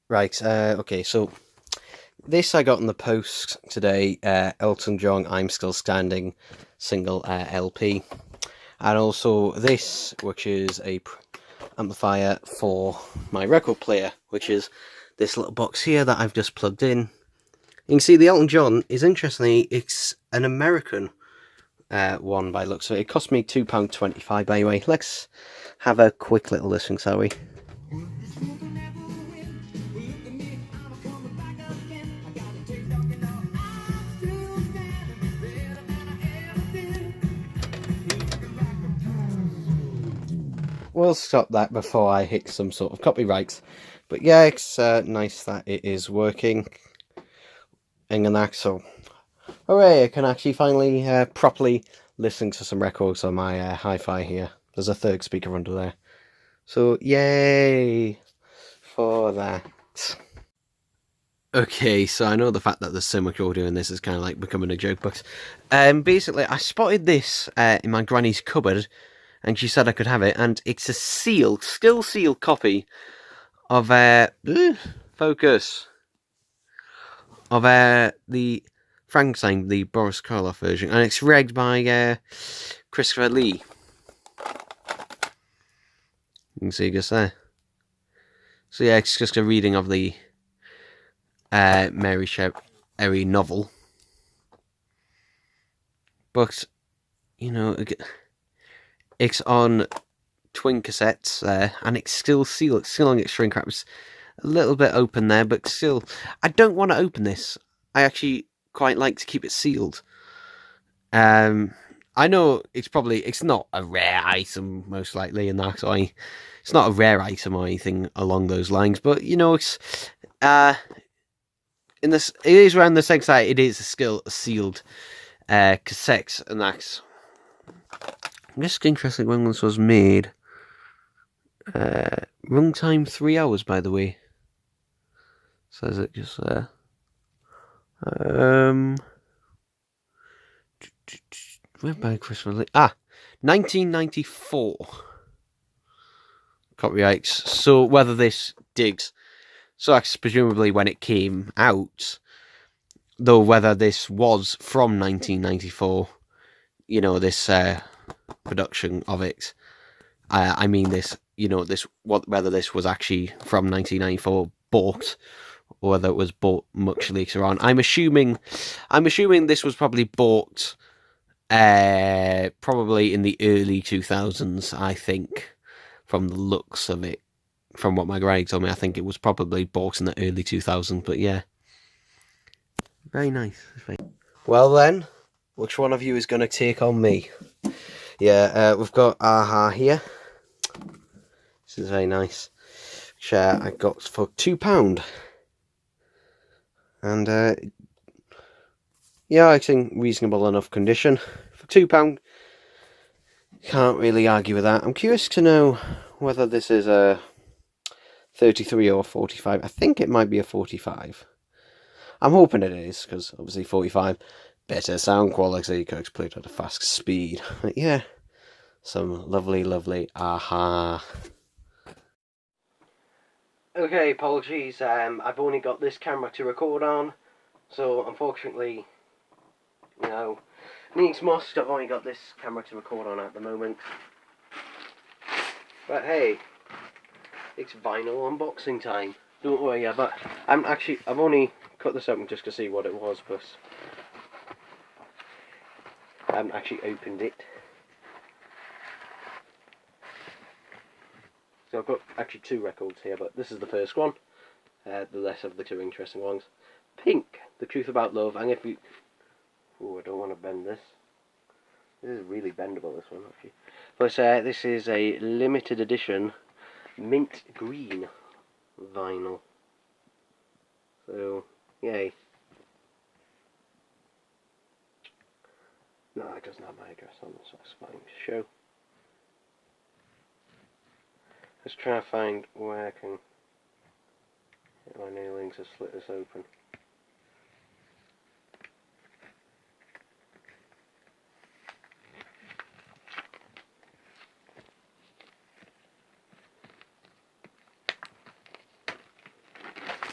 Right, okay, so this I got in the post today, Elton John, I'm Still Standing single LP. And also this, which is a amplifier for my record player, which is this little box here that I've just plugged in. You can see the Elton John is, interestingly, it's an American one by looks of it. It cost me £2.25 anyway. Let's have a quick little listen, shall we? We'll stop that before I hit some sort of copyright. But yeah, it's nice that it is working. And that, so hooray, I can actually finally properly listen to some records on my hi-fi here. There's a third speaker under there. So yay for that. Okay, so I know the fact that there's so much audio in this is kind of like becoming a joke, but basically I spotted this in my granny's cupboard, and she said I could have it, and it's a sealed, still sealed copy of focus of the Frankenstein, the Boris Karloff version, and it's read by Christopher Lee. You can see just there. So yeah, it's just a reading of the Mary Shelley novel, but you know, it's on twin cassettes and it's still sealed. It's still on its shrink wrap. It's a little bit open there, but still, I don't want to open this. I actually quite like to keep it sealed. I know it's not a rare item, most likely, in that way. It's not a rare item or anything along those lines, but you know, it's in this, it is around the same side. It is still a sealed cassette, and that's just interesting when this was made. Runtime 3 hours, by the way. Says it just there. Where by Christmas? 1994. Copyrights. So whether this digs, so that's presumably when it came out. Though whether this was from 1994, you know, this production of it. I mean this, you know, whether this was actually from 1994 bought, or whether it was bought much later on. I'm assuming this was probably bought probably in the early 2000s, I think, from the looks of it. From what my granny told me, I think it was probably bought in the early 2000s, but yeah. Very nice. Well then, which one of you is going to take on me? Yeah, we've got Aha here. This is very nice. Which I got for £2. And yeah, I think reasonable enough condition. For £2, can't really argue with that. I'm curious to know whether this is a 33 or 45. I think it might be a 45. I'm hoping it is, because obviously 45, better sound quality, because it's played at a fast speed. But yeah, some lovely, lovely Aha. Okay, apologies, I've only got this camera to record on, so unfortunately, you know, needs must, I've only got this camera to record on at the moment. But hey, it's vinyl unboxing time. Don't worry, but I've only cut this open just to see what it was, but I haven't actually opened it. So I've got actually 2 records here, but this is the first one. The less of the 2 interesting ones. Pink, The Truth About Love, and if you... Oh, I don't want to bend this. This is really bendable, this one, actually. But this is a limited edition mint green vinyl. So, yay. No, it doesn't have my address on, so that's fine to show. Let's try to find where I can get my nailings to slit this open.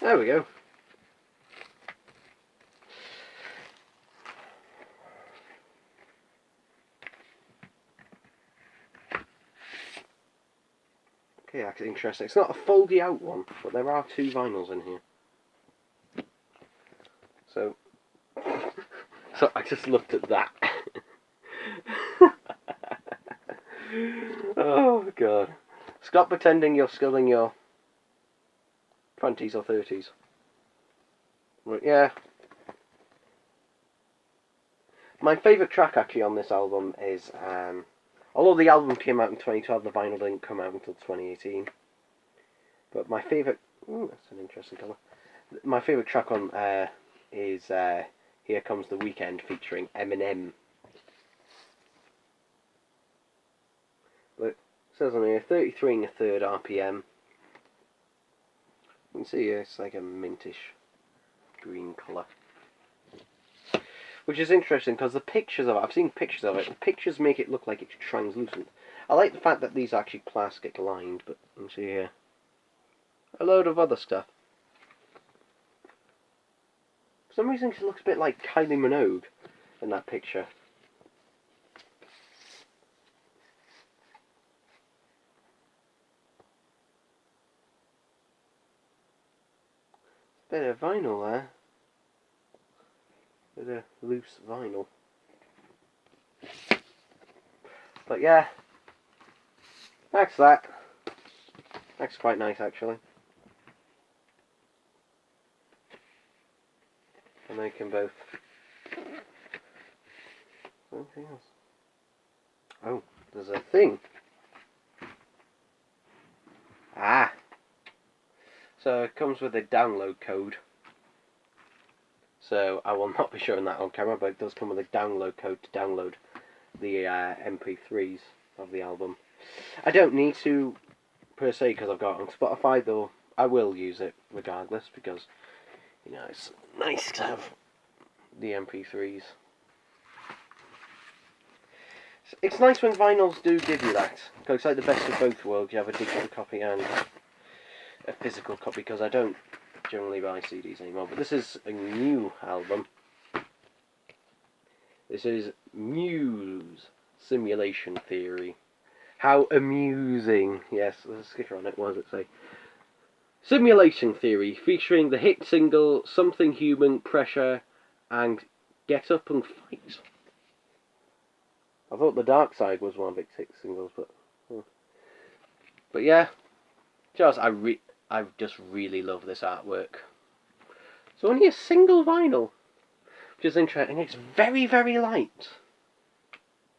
There we go. Okay, that's interesting. It's not a foldy out one, but there are 2 vinyls in here. So I just looked at that. Oh god. Stop pretending you're still in your 20s or 30s. But yeah. My favourite track actually on this album is, although the album came out in 2012, the vinyl didn't come out until 2018. But my favourite, that's an interesting colour. My favourite track on is Here Comes the Weekend featuring Eminem. But it says on here 33 1/3 RPM. You can see here it's like a mintish green colour. Which is interesting because the pictures of it, I've seen pictures of it, the pictures make it look like it's translucent. I like the fact that these are actually plastic lined, but you can see here a load of other stuff. For some reason it looks a bit like Kylie Minogue in that picture. Bit of vinyl there. Bit of loose vinyl. But yeah, that's that. That's quite nice actually. And they can both. Anything else? Oh, there's a thing. Ah. So it comes with a download code. So I will not be showing that on camera, but it does come with a download code to download the MP3s of the album. I don't need to per se because I've got it on Spotify, though I will use it regardless because, you know, it's nice to have the MP3s. It's nice when vinyls do give you that, because it's like the best of both worlds. You have a digital copy and a physical copy, because I don't generally buy CDs anymore. But this is a new album. This is Muse Simulation Theory. How amusing. Yes, there's a sticker on it. What does it say? Simulation Theory, featuring the hit single Something Human, Pressure, and Get Up and Fight. I thought The Dark Side was one of its hit singles, but yeah, just I just really love this artwork. It's only a single vinyl, which is interesting. It's very, very light.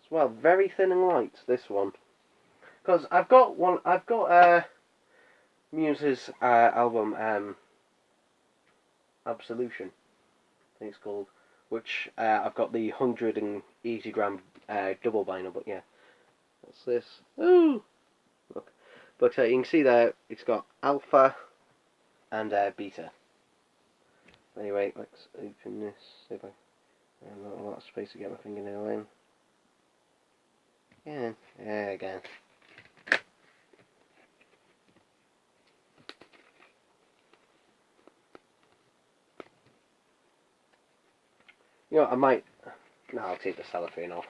As well, very thin and light, this one. Because I've got Muse's album, Absolution, I think it's called, which I've got the 180 gram double vinyl, but yeah. What's this? Ooh! Look. But you can see there, it's got alpha and beta. Anyway, let's open this. See if I have a lot of space to get my fingernail in. Yeah, there again. You know, I might. No, I'll take the cellophane off.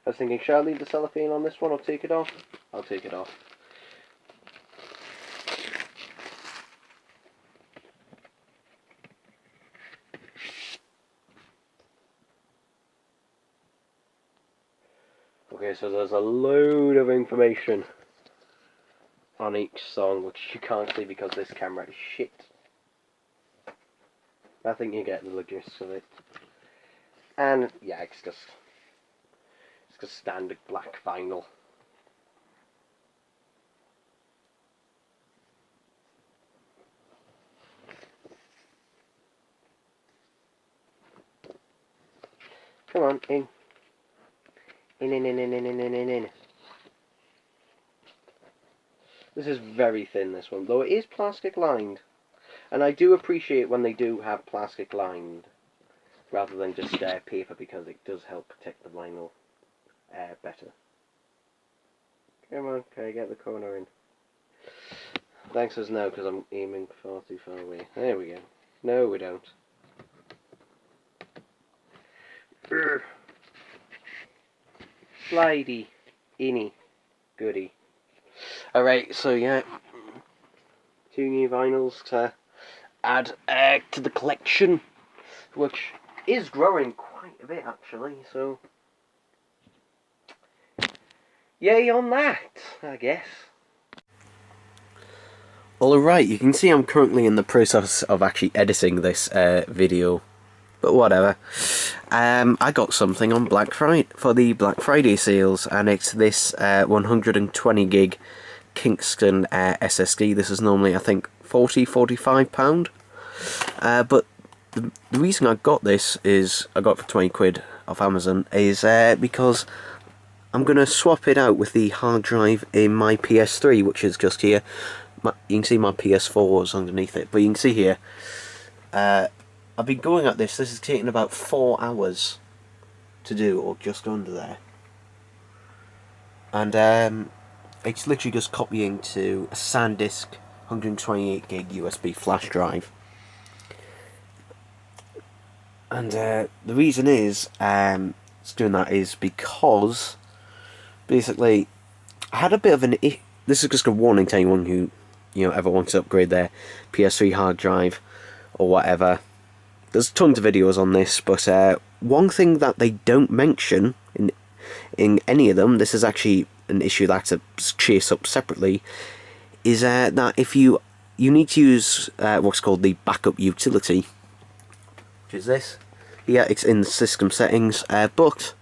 I was thinking, shall I leave the cellophane on this one or take it off? I'll take it off. Okay, so there's a load of information on each song, which you can't see because this camera is shit. I think you get the gist of it. And yeah, it's just standard black vinyl. Come on, in. In. This is very thin, this one, though it is plastic lined. And I do appreciate when they do have plastic lined, rather than just paper, because it does help protect the vinyl better. Come on, can I get the corner in? Thanks us now because I'm aiming far too far away. There we go. No, we don't. Urgh. Slidey. Inny. Goody. Alright, so yeah. 2 new vinyls to add to the collection, which is growing quite a bit actually, so yay on that, I guess. Alright, you can see I'm currently in the process of actually editing this video, but whatever. I got something on Black Friday for the Black Friday sales, and it's this 120 gig Kingston SSD. This is normally, I think, £45, but the reason I got this is, I got it for 20 quid off Amazon, is because I'm going to swap it out with the hard drive in my PS3, which is just here. You can see my PS4 is underneath it, but you can see here, I've been going at this is taking about 4 hours to do, or just under there. And it's literally just copying to a SanDisk 128 gig USB flash drive. And the reason is it's doing that is because basically I had a bit of an this is just a warning to anyone who ever wants to upgrade their PS3 hard drive or whatever. There's tons of videos on this, but one thing that they don't mention in any of them, this is actually an issue that I have to chase up separately, is that if you need to use what's called the backup utility, which is this. Yeah, it's in the system settings, but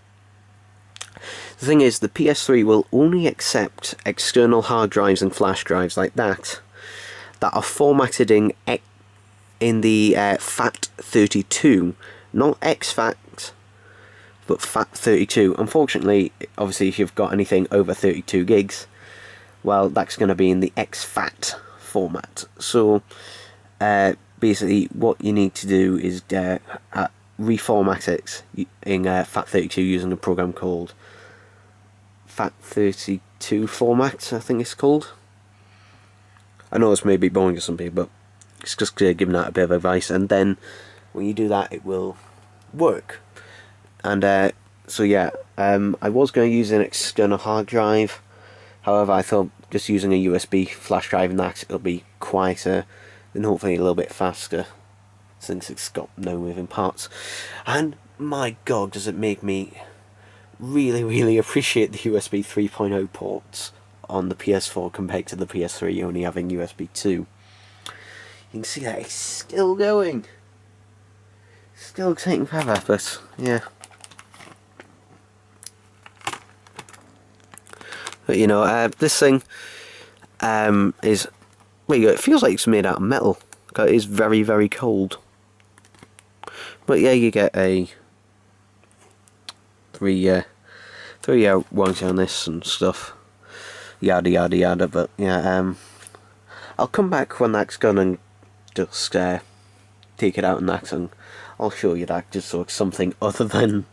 the thing is, the PS3 will only accept external hard drives and flash drives like that are formatted in the FAT32, not exFAT, but FAT32. Unfortunately, obviously, if you've got anything over 32 gigs, well, that's going to be in the exFAT format. So, basically, what you need to do is reformat it in FAT32 using a program called FAT32 format, I think it's called. I know this may be boring to some people, but it's just giving that a bit of advice, and then when you do that, it will work. And so yeah, I was going to use an external hard drive. However, I thought just using a USB flash drive in that, it'll be quieter and hopefully a little bit faster, since it's got no moving parts. And my god, does it make me really appreciate the USB 3.0 ports on the PS4 compared to the PS3 only having USB 2. You can see that it's still going. Still taking forever, but yeah. But this thing is, well, it feels like it's made out of metal. It is very cold. But yeah, you get a 3-year warranty on this and stuff. Yada yada. But yeah, I'll come back when that's gone and just take it out and that, and I'll show you that, just so it's something other than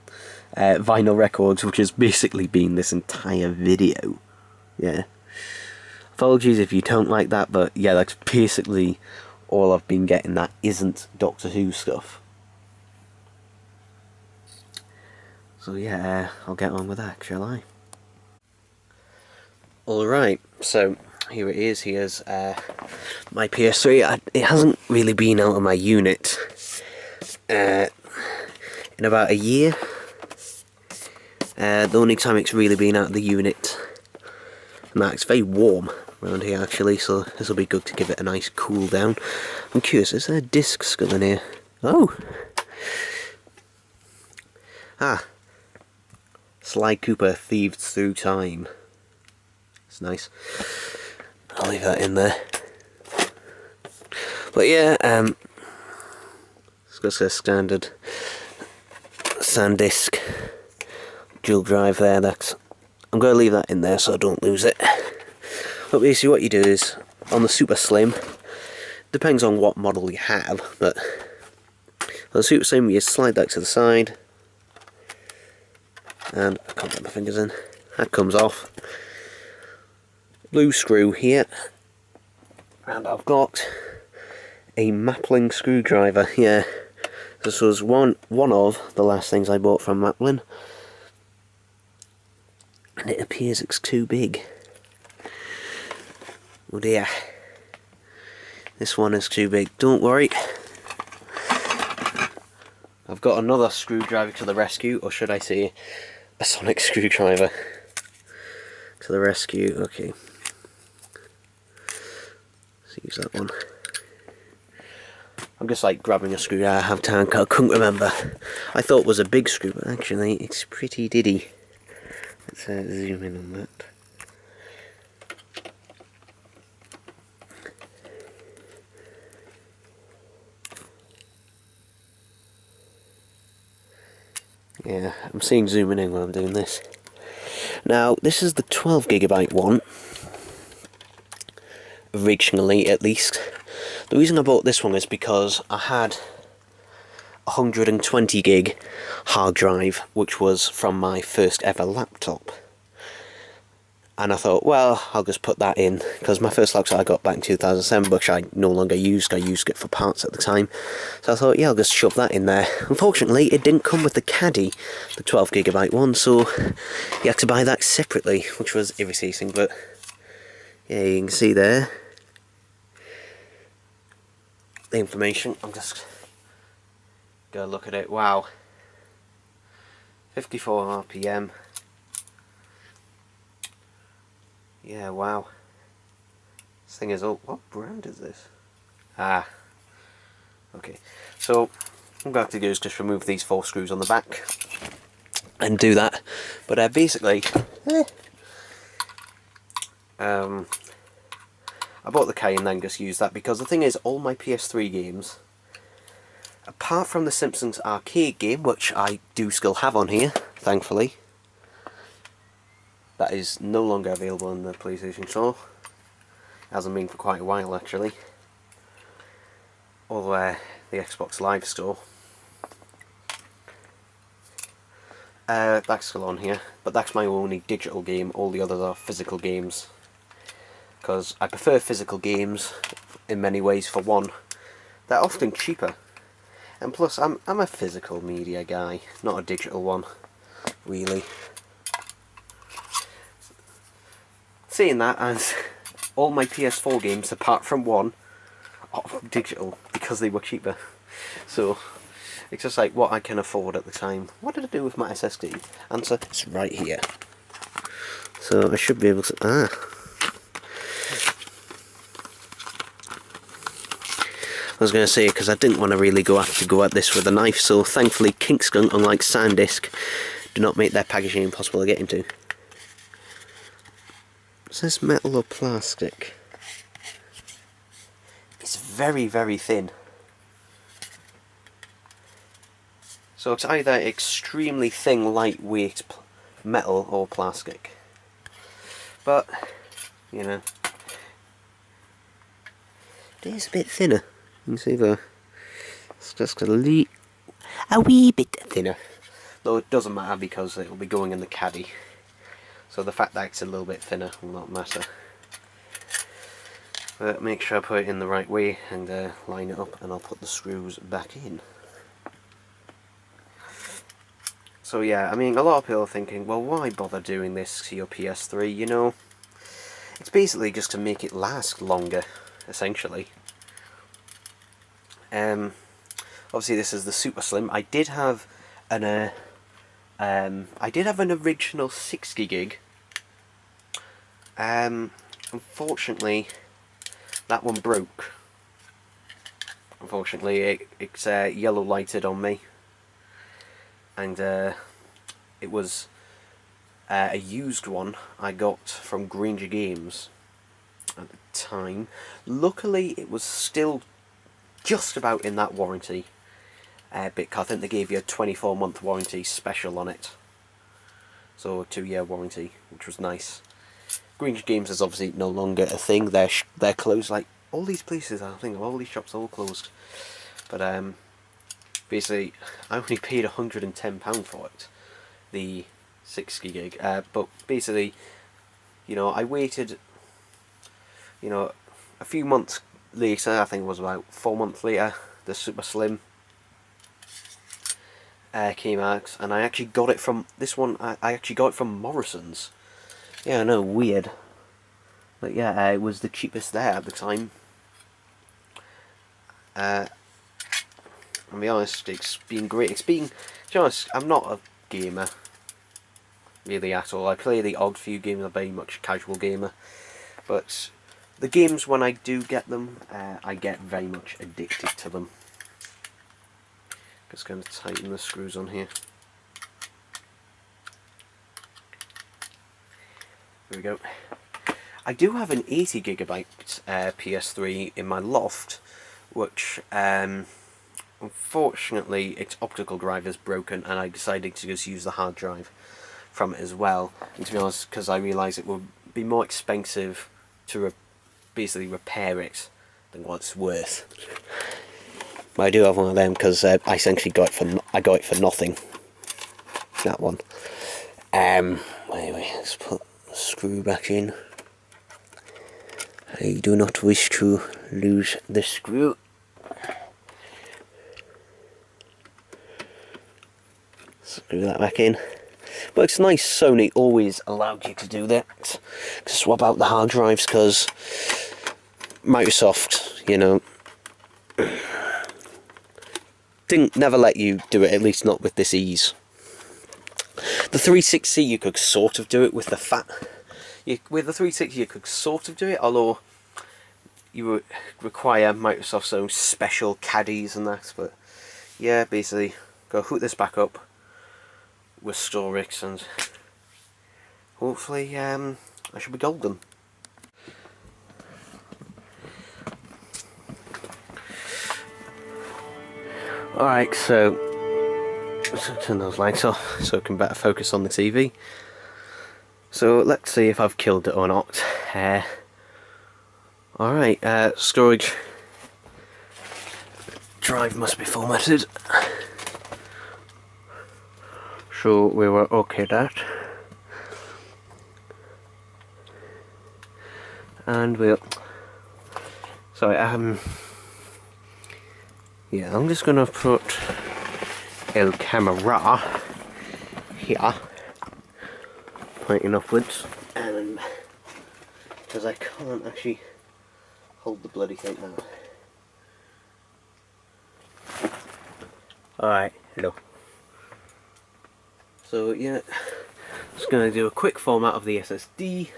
vinyl records, which has basically been this entire video. Yeah. Apologies if you don't like that, but yeah, that's basically all I've been getting that isn't Doctor Who stuff. So yeah, I'll get on with that, shall I? Alright, so here it is. Here's my PS3. It hasn't really been out of my unit in about a year. The only time it's really been out of the unit, and it's very warm around here actually, so this will be good to give it a nice cool down. I'm curious, is there a disc still in here? Oh! Sly Cooper Thieves Through Time. It's nice. I'll leave that in there. But yeah, it's just a standard SanDisk dual drive there. I'm going to leave that in there so I don't lose it. But basically what you do is, on the Super Slim, depends on what model you have, but on the Super Slim you slide that to the side, and I can't get my fingers in, that comes off. Blue screw here, And I've got a Mapling screwdriver here. This was one of the last things I bought from Mapling, and it appears it's too big. Oh dear. This one is too big. Don't worry. I've got another screwdriver to the rescue, or should I say a sonic screwdriver to the rescue. Okay. Let's use that one. I'm just like grabbing a screw I have time, I couldn't remember. I thought it was a big screw, but actually it's pretty diddy. Let's zoom in on that. Yeah, I'm seeing zooming in when I'm doing this. Now, this is the 12GB one. Originally, at least. The reason I bought this one is because I had 120 gig hard drive, which was from my first ever laptop. And I thought, well, I'll just put that in, because my first laptop I got back in 2007, which I no longer used. I used it for parts at the time. So I thought, yeah, I'll just shove that in there. Unfortunately, it didn't come with the caddy, the 12GB one, so you had to buy that separately, which was irritating, but yeah, you can see there the information. I'm just gonna look at it. Wow, 54 RPM. Yeah, wow. This thing is old. What brand is this? Ah, okay. So I'm going to have to do is just remove these 4 screws on the back and do that. But basically, I bought the key and then just used that, because the thing is, all my PS3 games, apart from the Simpsons arcade game, which I do still have on here, thankfully, that is no longer available on the PlayStation Store. Hasn't been for quite a while, actually. Or the Xbox Live Store. That's still on here, but that's my only digital game. All the others are physical games, because I prefer physical games in many ways. For one, they're often cheaper, and plus I'm a physical media guy, not a digital one, really. Saying that, as all my PS4 games, apart from one, are digital because they were cheaper. So it's just like what I can afford at the time. What did I do with my SSD? Answer, it's right here. So I should be able to... I was going to say, because I didn't want to really have to go at this with a knife, so thankfully Kingston, unlike SanDisk, do not make their packaging impossible to get into. Is this metal or plastic? It's very, very thin. So it's either extremely thin, lightweight metal or plastic. But, you know, it is a bit thinner. You can see there. It's just a wee bit thinner. Though it doesn't matter, because it will be going in the caddy. So the fact that it's a little bit thinner will not matter. But make sure I put it in the right way and line it up, and I'll put the screws back in. So yeah, I mean, a lot of people are thinking, well, why bother doing this to your PS3, you know? It's basically just to make it last longer, essentially. Obviously this is the Super Slim. I did have an original 60 gig. Unfortunately, that one broke. Unfortunately, it's yellow lighted on me, and it was a used one I got from Granger Games at the time. Luckily, it was still just about in that warranty. But I think they gave you a 24-month warranty special on it. So a 2-year warranty, which was nice. Granger Games is obviously no longer a thing. They're closed. Like all these places, I think all these shops are all closed. But basically, I only paid £110 for it, the 60 gig. But basically, you know, I waited, you know, a few months later, I think it was about 4 months later, the Super Slim came out, and I actually got it from this one. I actually got it from Morrison's. Yeah, I know, weird, but yeah, it was the cheapest there at the time. I'll be honest, it's been great. To be honest, I'm not a gamer really at all. I play the odd few games. I'm very much a casual gamer, but the games, when I do get them, I get very much addicted to them. Just going to tighten the screws on here. There we go. I do have an 80GB PS3 in my loft, which unfortunately its optical drive is broken, and I decided to just use the hard drive from it as well. And to be honest, because I realised it would be more expensive to basically repair it than what it's worth. But I do have one of them because I essentially got it for nothing. That one. Anyway, let's put the screw back in. I do not wish to lose the screw. Screw that back in. But it's nice Sony always allowed you to do that, to swap out the hard drives, because Microsoft, you know, never let you do it, at least not with this ease. The 360 you could sort of do it with the with the 360 you could sort of do it, although you would require Microsoft's own special caddies and that. But yeah, basically, go hook this back up, restore it, and hopefully I should be golden. Alright, so turn those lights off so I can better focus on the TV. So let's see if I've killed it or not. Alright, storage drive must be formatted. So we were okay that. And we'll... Sorry, yeah, I'm just gonna put El Camera here, pointing upwards, and because I can't actually hold the bloody thing now. Alright, hello. So yeah, just gonna do a quick format of the SSD,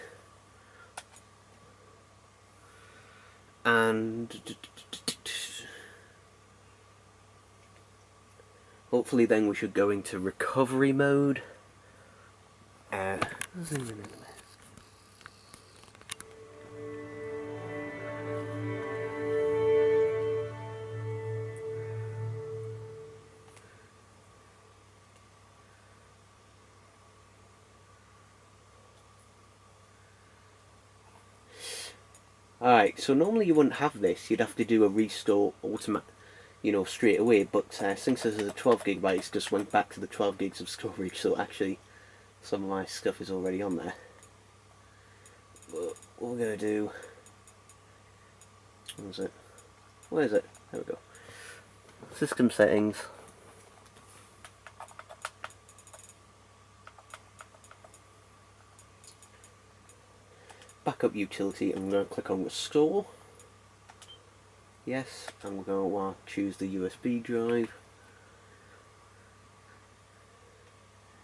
and hopefully then we should go into recovery mode. Alright, so normally you wouldn't have this, you'd have to do a restore automatic, you know, straight away, but since this is a 12GB, it's just went back to the 12 gigs of storage, so actually some of my stuff is already on there. But what we're going to do... Where is it? Where is it? There we go. System settings. Backup utility, I'm going to click on restore. Yes, and we're going to choose the USB drive.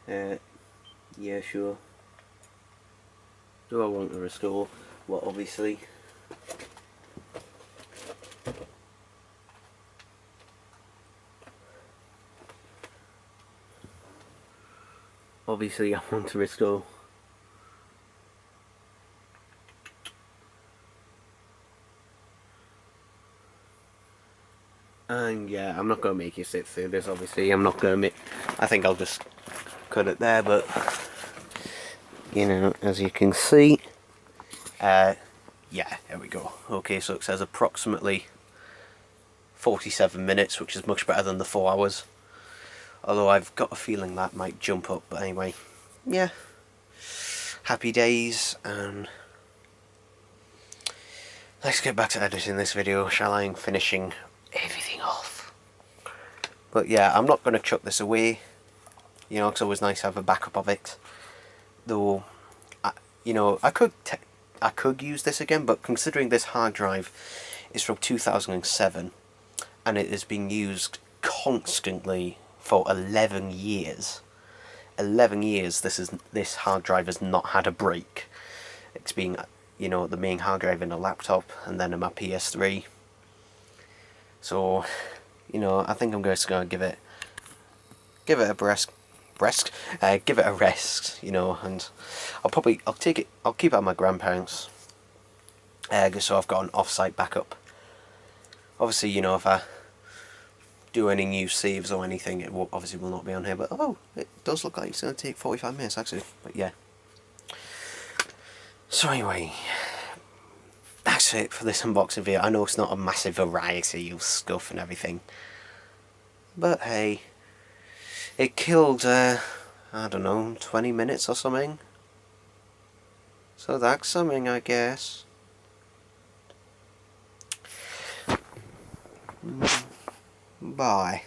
Yeah, sure. Do I want to restore? Well, obviously. Obviously, I want to restore. And yeah, I'm not going to make you sit through this, obviously. I'm not going to make... I think I'll just cut it there, but... You know, as you can see... yeah, there we go. Okay, so it says approximately 47 minutes, which is much better than the 4 hours. Although I've got a feeling that might jump up, but anyway. Yeah. Happy days, and... let's get back to editing this video, shall I? And finishing everything off. But yeah, I'm not going to chuck this away, you know, it's always nice to have a backup of it. Though, you know, I could use this again, but considering this hard drive is from 2007 and it has been used constantly for 11 years. 11 years this hard drive has not had a break. It's been, you know, the main hard drive in a laptop and then in my PS3. So, you know, I think I'm just gonna give it a give it a rest, you know, and I'll keep it at my grandparents', just so I've got an off-site backup. Obviously, you know, if I do any new saves or anything, it obviously will not be on here, but oh, it does look like it's going to take 45 minutes actually, but yeah. So anyway, that's it for this unboxing video. I know it's not a massive variety of stuff and everything, but hey, it killed, I don't know, 20 minutes or something. So that's something, I guess. Bye.